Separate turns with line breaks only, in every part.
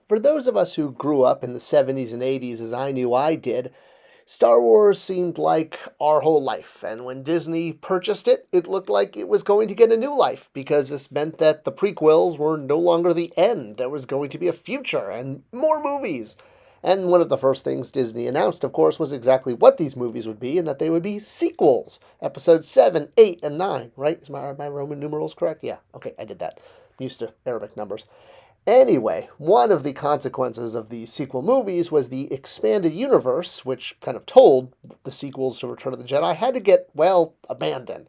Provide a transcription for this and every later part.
For those of us who grew up in the 70s and 80s, as I knew I did, Star Wars seemed like our whole life. And when Disney purchased it, it looked like it was going to get a new life because this meant that the prequels were no longer the end. There was going to be a future and more movies. And one of the first things Disney announced, of course, was exactly what these movies would be and that they would be sequels. Episodes 7, 8, and 9, right? Are my Roman numerals correct? Yeah, okay, I did that. I'm used to Arabic numbers. Anyway, one of the consequences of the sequel movies was the expanded universe, which kind of told the sequels to Return of the Jedi had to get, well, abandoned.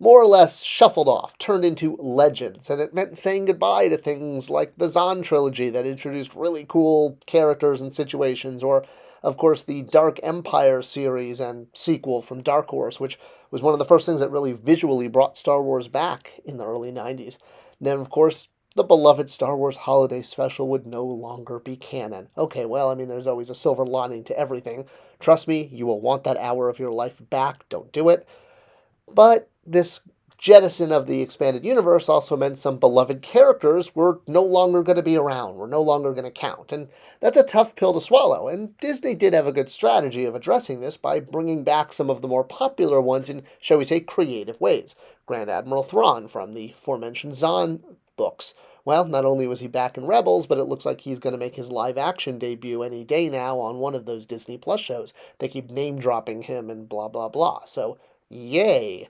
More or less shuffled off, turned into legends, and it meant saying goodbye to things like the Zahn trilogy that introduced really cool characters and situations, or, of course, the Dark Empire series and sequel from Dark Horse, which was one of the first things that really visually brought Star Wars back in the early 90s. And then, of course, the beloved Star Wars Holiday Special would no longer be canon. Okay, well, I mean, there's always a silver lining to everything. Trust me, you will want that hour of your life back. Don't do it. But this jettison of the expanded universe also meant some beloved characters were no longer going to be around, were no longer going to count. And that's a tough pill to swallow. And Disney did have a good strategy of addressing this by bringing back some of the more popular ones in, shall we say, creative ways. Grand Admiral Thrawn from the aforementioned Zahn books. Well, not only was he back in Rebels, but it looks like he's going to make his live-action debut any day now on one of those Disney Plus shows. They keep name-dropping him and blah, blah, blah. So, yay.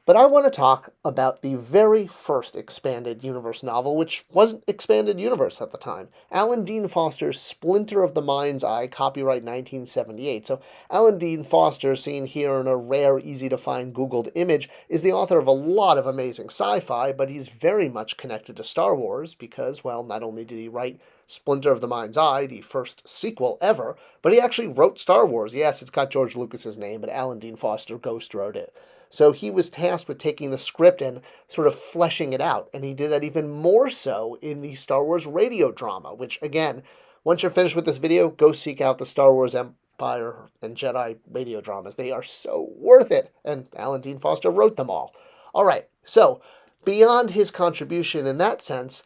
But I want to talk about the very first expanded universe novel, which wasn't expanded universe at the time. Alan Dean Foster's Splinter of the Mind's Eye, copyright 1978. So Alan Dean Foster, seen here in a rare, easy-to-find Googled image, is the author of a lot of amazing sci-fi, but he's very much connected to Star Wars because, well, not only did he write Splinter of the Mind's Eye, the first sequel ever, but he actually wrote Star Wars. Yes, it's got George Lucas's name, but Alan Dean Foster ghost wrote it. So he was tasked with taking the script and sort of fleshing it out. And he did that even more so in the Star Wars radio drama, which, again, once you're finished with this video, go seek out the Star Wars Empire and Jedi radio dramas. They are so worth it. And Alan Dean Foster wrote them all. All right, so beyond his contribution in that sense,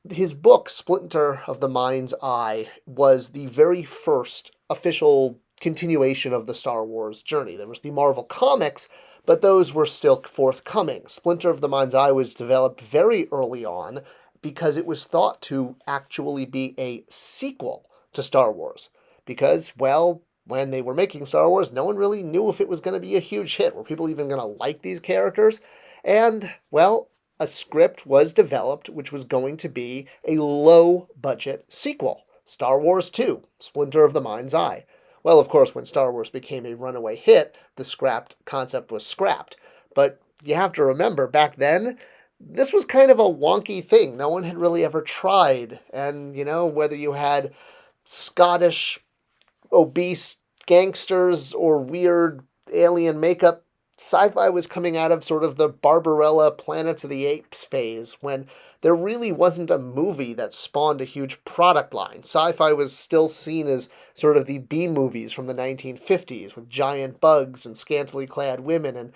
his book, Splinter of the Mind's Eye, was the very first official continuation of the Star Wars journey. There was the Marvel Comics, but those were still forthcoming. Splinter of the Mind's Eye was developed very early on because it was thought to actually be a sequel to Star Wars. Because, well, when they were making Star Wars, no one really knew if it was going to be a huge hit. Were people even going to like these characters? And, well, a script was developed which was going to be a low-budget sequel. Star Wars 2, Splinter of the Mind's Eye. Well, of course, when Star Wars became a runaway hit, the scrapped concept was scrapped. But you have to remember, back then, this was kind of a wonky thing. No one had really ever tried. And, you know, whether you had Scottish, obese gangsters or weird alien makeup, sci-fi was coming out of sort of the Barbarella Planets of the Apes phase when there really wasn't a movie that spawned a huge product line. Sci-fi was still seen as sort of the B-movies from the 1950s with giant bugs and scantily clad women, and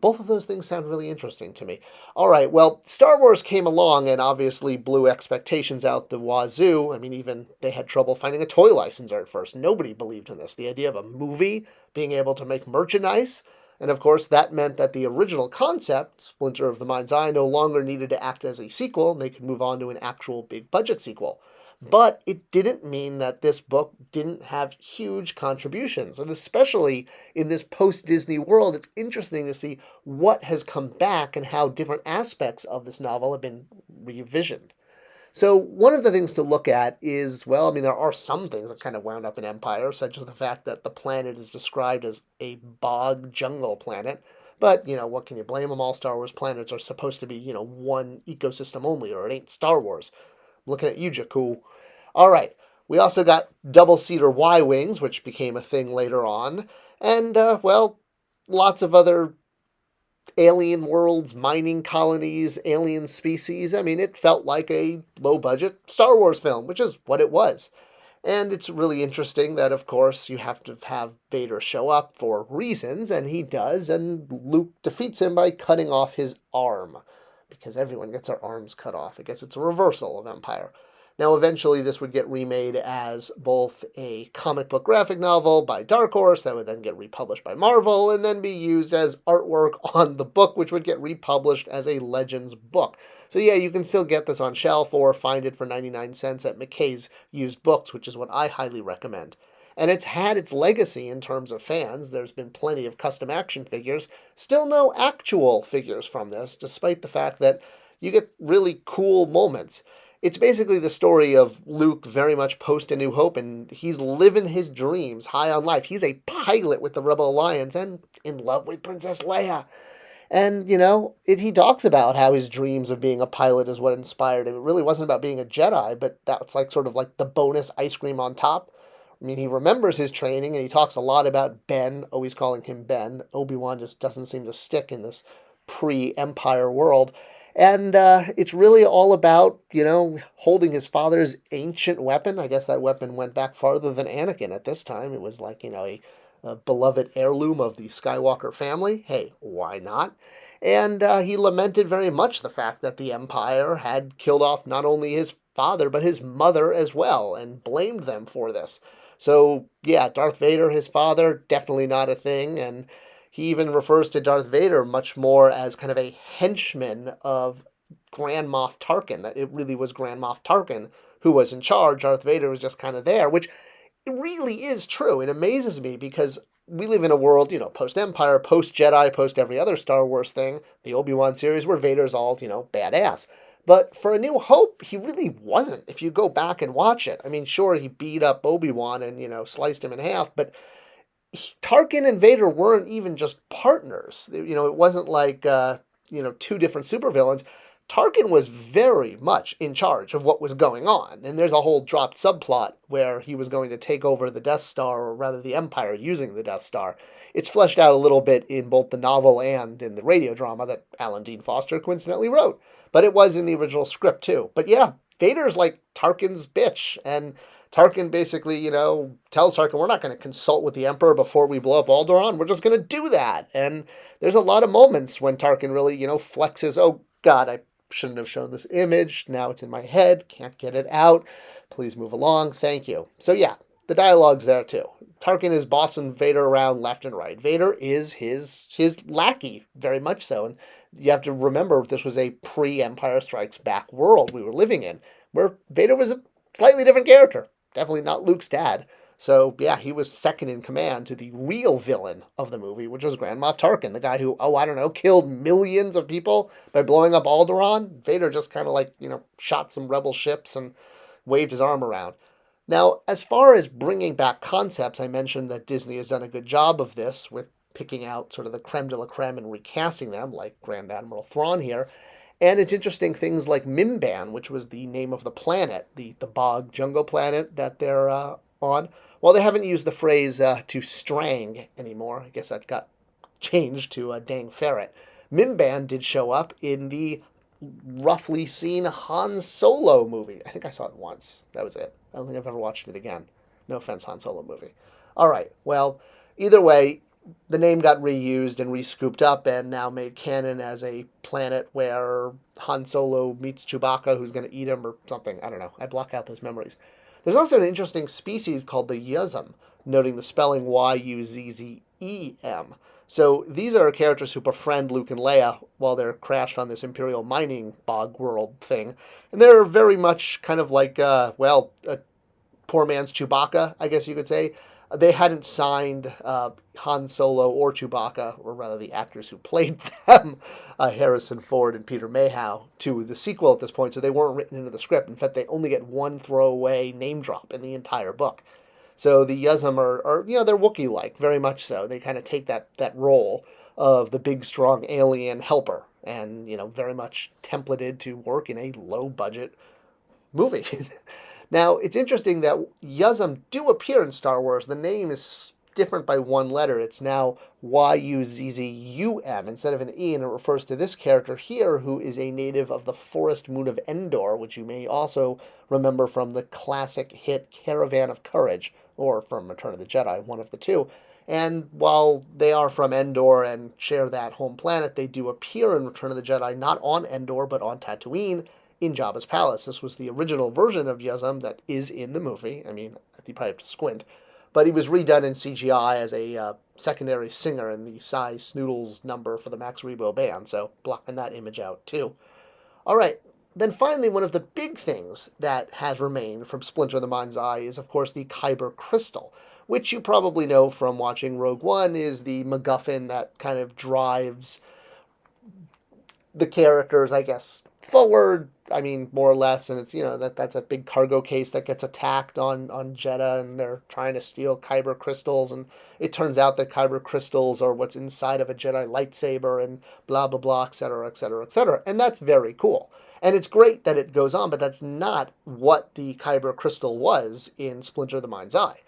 both of those things sound really interesting to me. All right, well, Star Wars came along and obviously blew expectations out the wazoo. I mean, even they had trouble finding a toy licensor at first. Nobody believed in this. The idea of a movie being able to make merchandise. And of course, that meant that the original concept, Splinter of the Mind's Eye, no longer needed to act as a sequel, and they could move on to an actual big budget sequel. But it didn't mean that this book didn't have huge contributions. And especially in this post-Disney world, it's interesting to see what has come back and how different aspects of this novel have been revisioned. So one of the things to look at is, well, I mean, there are some things that kind of wound up in Empire, such as the fact that the planet is described as a bog jungle planet. But, you know, what can you blame them? All Star Wars planets are supposed to be, you know, one ecosystem only, or it ain't Star Wars. I'm looking at you, Jakku. All right, we also got double-seater Y-Wings, which became a thing later on. And, well, lots of other alien worlds, mining colonies, alien species. I mean, it felt like a low-budget Star Wars film, which is what it was. And it's really interesting that, of course, you have to have Vader show up for reasons, and he does, and Luke defeats him by cutting off his arm, because everyone gets their arms cut off. I guess it's a reversal of Empire. Now, eventually, this would get remade as both a comic book graphic novel by Dark Horse that would then get republished by Marvel and then be used as artwork on the book, which would get republished as a Legends book. So, yeah, you can still get this on shelf or find it for 99 cents at McKay's Used Books, which is what I highly recommend. And it's had its legacy in terms of fans. There's been plenty of custom action figures. Still no actual figures from this, despite the fact that you get really cool moments. It's basically the story of Luke very much post A New Hope, and he's living his dreams high on life. He's a pilot with the Rebel Alliance and in love with Princess Leia. And, he talks about how his dreams of being a pilot is what inspired him. It really wasn't about being a Jedi, but that's sort of like the bonus ice cream on top. I mean, he remembers his training, and he talks a lot about Ben, always calling him Ben. Obi-Wan just doesn't seem to stick in this pre-Empire world. And it's really all about, holding his father's ancient weapon. I guess that weapon went back farther than Anakin at this time. It was like, a beloved heirloom of the Skywalker family. Hey, why not? And he lamented very much the fact that the Empire had killed off not only his father, but his mother as well, and blamed them for this. So, yeah, Darth Vader, his father, definitely not a thing, and he even refers to Darth Vader much more as kind of a henchman of Grand Moff Tarkin, that it really was Grand Moff Tarkin who was in charge. Darth Vader was just kind of there, which it really is true. It amazes me because we live in a world, post-Empire, post-Jedi, post every other Star Wars thing, the Obi-Wan series, where Vader's all, badass. But for A New Hope, he really wasn't, if you go back and watch it. I mean, sure, he beat up Obi-Wan and, sliced him in half, but Tarkin and Vader weren't even just partners. It wasn't like, two different supervillains. Tarkin was very much in charge of what was going on, and there's a whole dropped subplot where he was going to take over the Death Star, or rather the Empire using the Death Star. It's fleshed out a little bit in both the novel and in the radio drama that Alan Dean Foster coincidentally wrote, but it was in the original script too. But yeah, Vader's like Tarkin's bitch, and Tarkin basically, tells Tarkin, we're not going to consult with the Emperor before we blow up Alderaan. We're just going to do that. And there's a lot of moments when Tarkin really, flexes, oh, God, I shouldn't have shown this image. Now it's in my head. Can't get it out. Please move along. Thank you. So, yeah, the dialogue's there, too. Tarkin is bossing Vader around left and right. Vader is his lackey, very much so. And you have to remember this was a pre-Empire Strikes Back world we were living in, where Vader was a slightly different character. Definitely not Luke's dad. So, yeah, he was second in command to the real villain of the movie, which was Grand Moff Tarkin, the guy who, killed millions of people by blowing up Alderaan. Vader just kind of shot some rebel ships and waved his arm around. Now, as far as bringing back concepts, I mentioned that Disney has done a good job of this with picking out sort of the creme de la creme and recasting them, like Grand Admiral Thrawn here. And it's interesting, things like Mimban, which was the name of the planet, the bog jungle planet that they're on. Well, they haven't used the phrase to strang anymore. I guess that got changed to dang ferret. Mimban did show up in the roughly seen Han Solo movie. I think I saw it once. That was it. I don't think I've ever watched it again. No offense, Han Solo movie. All right, well, either way, the name got reused and re-scooped up and now made canon as a planet where Han Solo meets Chewbacca, who's going to eat him or something. I don't know. I block out those memories. There's also an interesting species called the Yuzum, noting the spelling Yuzzem. So these are characters who befriend Luke and Leia while they're crashed on this Imperial mining bog world thing. And they're very much kind of like, a poor man's Chewbacca, I guess you could say. They hadn't signed Han Solo or Chewbacca, or rather the actors who played them, Harrison Ford and Peter Mayhew, to the sequel at this point, so they weren't written into the script. In fact, they only get one throwaway name drop in the entire book. So the Yuzum are they're Wookiee-like, very much so. They kind of take that role of the big, strong alien helper, and, very much templated to work in a low-budget movie. Now, it's interesting that Yuzum do appear in Star Wars. The name is different by one letter. It's now Yuzzum instead of an E, and it refers to this character here who is a native of the forest moon of Endor, which you may also remember from the classic hit Caravan of Courage, or from Return of the Jedi, one of the two. And while they are from Endor and share that home planet, they do appear in Return of the Jedi, not on Endor, but on Tatooine, in Jabba's palace. This was the original version of Yuzum that is in the movie. I mean, you probably have to squint. But he was redone in CGI as a secondary singer in the Cy Snoodles number for the Max Rebo band, so blocking that image out too. All right, then finally, one of the big things that has remained from Splinter of the Mind's Eye is, of course, the Kyber Crystal, which you probably know from watching Rogue One is the MacGuffin that kind of drives the characters, I guess, forward. I mean, more or less, and it's, that's a big cargo case that gets attacked on Jeddah, and they're trying to steal Kyber crystals, and it turns out that Kyber crystals are what's inside of a Jedi lightsaber, and blah blah blah, etc., etc., etc. And that's very cool, and it's great that it goes on, but that's not what the Kyber crystal was in Splinter of the Mind's Eye.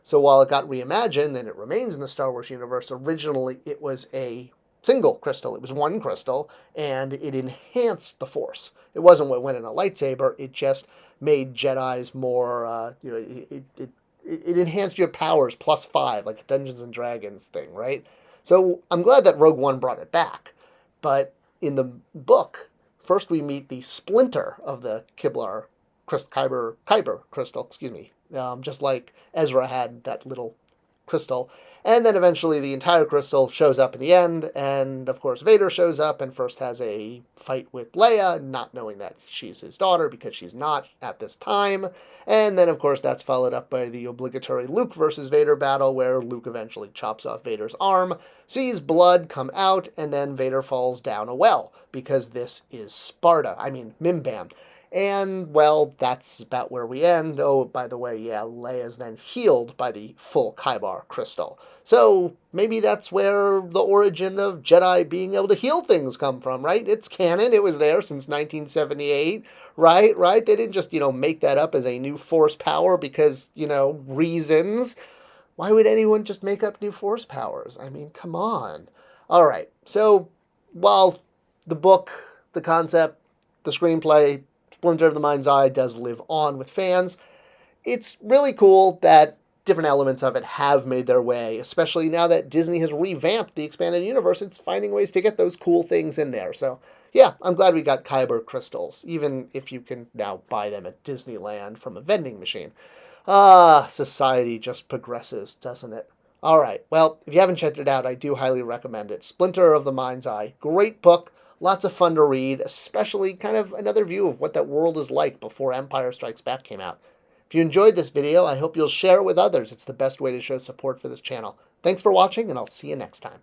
So while it got reimagined and it remains in the Star Wars universe, originally it was a single crystal. It was one crystal, and it enhanced the Force. It wasn't what went in a lightsaber. It just made Jedis more, it enhanced your powers +5, like a Dungeons and Dragons thing, right? So I'm glad that Rogue One brought it back. But in the book, first we meet the Splinter of the Kyber Crystal, just like Ezra had that little crystal. And then eventually the entire crystal shows up in the end, and of course Vader shows up and first has a fight with Leia, not knowing that she's his daughter because she's not at this time. And then of course that's followed up by the obligatory Luke versus Vader battle, where Luke eventually chops off Vader's arm, sees blood come out, and then Vader falls down a well, because this is Sparta. I mean, Mimbam. And, well, that's about where we end. Oh, by the way, yeah, Leia's then healed by the full Kyber Crystal. So maybe that's where the origin of Jedi being able to heal things come from, right? It's canon. It was there since 1978, right? They didn't just, make that up as a new Force power because, reasons. Why would anyone just make up new Force powers? I mean, come on. All right, so while the book, the concept, the screenplay, Splinter of the Mind's Eye does live on with fans, it's really cool that different elements of it have made their way, especially now that Disney has revamped the expanded universe. It's finding ways to get those cool things in there. So, yeah, I'm glad we got Kyber crystals, even if you can now buy them at Disneyland from a vending machine. Society just progresses, doesn't it? All right, well, if you haven't checked it out, I do highly recommend it. Splinter of the Mind's Eye. Great book. Lots of fun to read, especially kind of another view of what that world is like before Empire Strikes Back came out. If you enjoyed this video, I hope you'll share it with others. It's the best way to show support for this channel. Thanks for watching, and I'll see you next time.